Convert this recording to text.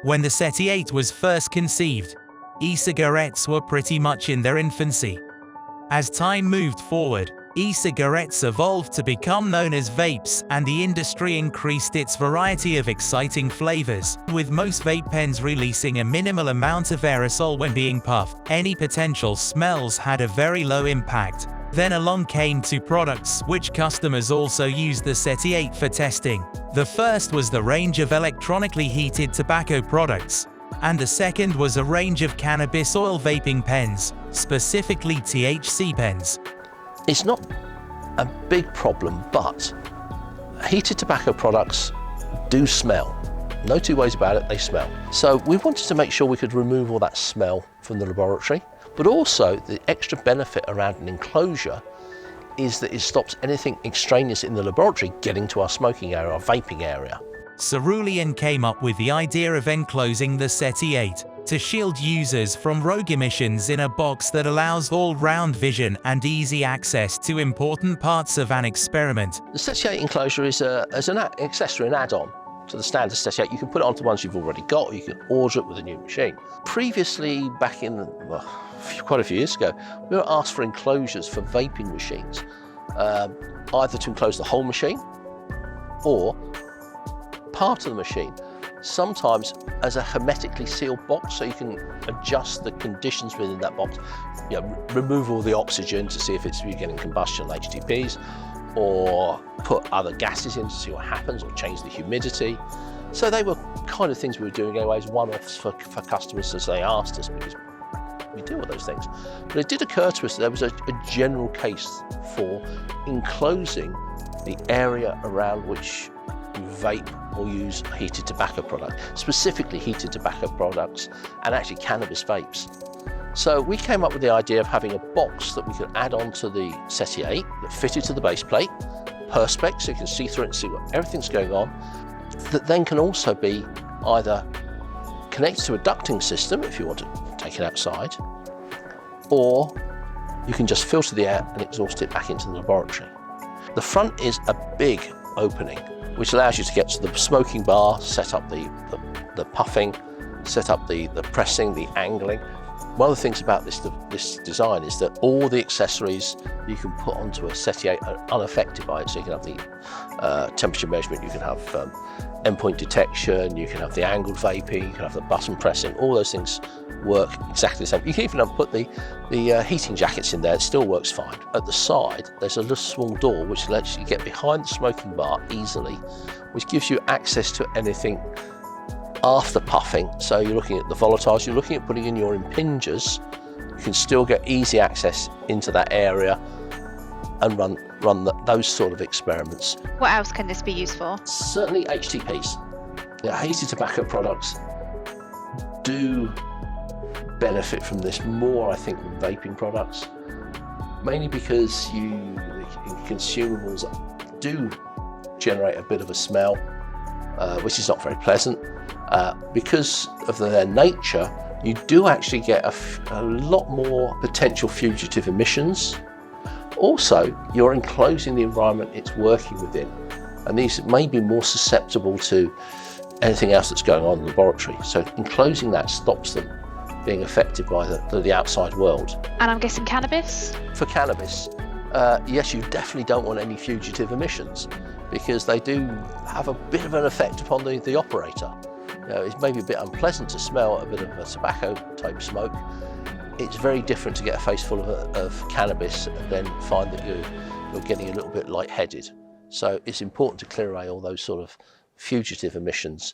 When the CETI8 was first conceived, e-cigarettes were pretty much in their infancy. As time moved forward, e-cigarettes evolved to become known as vapes, and the industry increased its variety of exciting flavors, with most vape pens releasing a minimal amount of aerosol when being puffed. Any potential smells had a very low impact. Then along came two products which customers also used the CETI8 for testing. The first was the range of electronically heated tobacco products, and the second was a range of cannabis oil vaping pens, specifically THC pens. It's not a big problem, but heated tobacco products do smell. No two ways about it, they smell. So we wanted to make sure we could remove all that smell from the laboratory, but also the extra benefit around an enclosure is that it stops anything extraneous in the laboratory getting to our smoking area, our vaping area. Cerulean came up with the idea of enclosing the CETI8 to shield users from rogue emissions in a box that allows all-round vision and easy access to important parts of an experiment. The CETI8 Enclosure is an accessory, an add-on to the standard CETI8. You can put it onto ones you've already got, or you can order it with a new machine. Previously, back in, quite a few years ago, we were asked for enclosures for vaping machines, either to enclose the whole machine or part of the machine. Sometimes as a hermetically sealed box, so you can adjust the conditions within that box. You know, remove all the oxygen to see if you're getting combustion HTPs, or put other gases in to see what happens, or change the humidity. So they were kind of things we were doing anyways, one-offs for customers as they asked us, because we do all those things. But it did occur to us that there was a general case for enclosing the area around which you vape or use a heated tobacco product, specifically heated tobacco products and actually cannabis vapes. So we came up with the idea of having a box that we could add on to the CETI8 that fitted to the base plate, perspex, so you can see through it and see what everything's going on, that then can also be either connected to a ducting system if you want to take it outside, or you can just filter the air and exhaust it back into the laboratory. The front is a big opening, which allows you to get to the smoking bar, set up the puffing, set up the pressing, the angling. One of the things about this design is that all the accessories you can put onto a CETI8 are unaffected by it. So you can have the temperature measurement, you can have endpoint detection, you can have the angled vaping, you can have the button pressing. All those things work exactly the same. You can even put the heating jackets in there, it still works fine. At the side, there's a little small door which lets you get behind the smoking bar easily, which gives you access to anything after puffing. So you're looking at the volatiles, you're looking at putting in your impingers, you can still get easy access into that area and run those sort of experiments. What else can this be used for? Certainly HTPs. The heated tobacco products do benefit from this more, I think, than vaping products, mainly because the consumables do generate a bit of a smell, which is not very pleasant. Because of their nature, you do actually get a lot more potential fugitive emissions. Also, you're enclosing the environment it's working within, and these may be more susceptible to anything else that's going on in the laboratory. So enclosing that stops them being affected by the outside world. And I'm guessing cannabis? For cannabis, yes, you definitely don't want any fugitive emissions, because they do have a bit of an effect upon the operator. You know, it's maybe a bit unpleasant to smell a bit of a tobacco type smoke. It's very different to get a face full of cannabis and then find that you're getting a little bit lightheaded. So it's important to clear away all those sort of fugitive emissions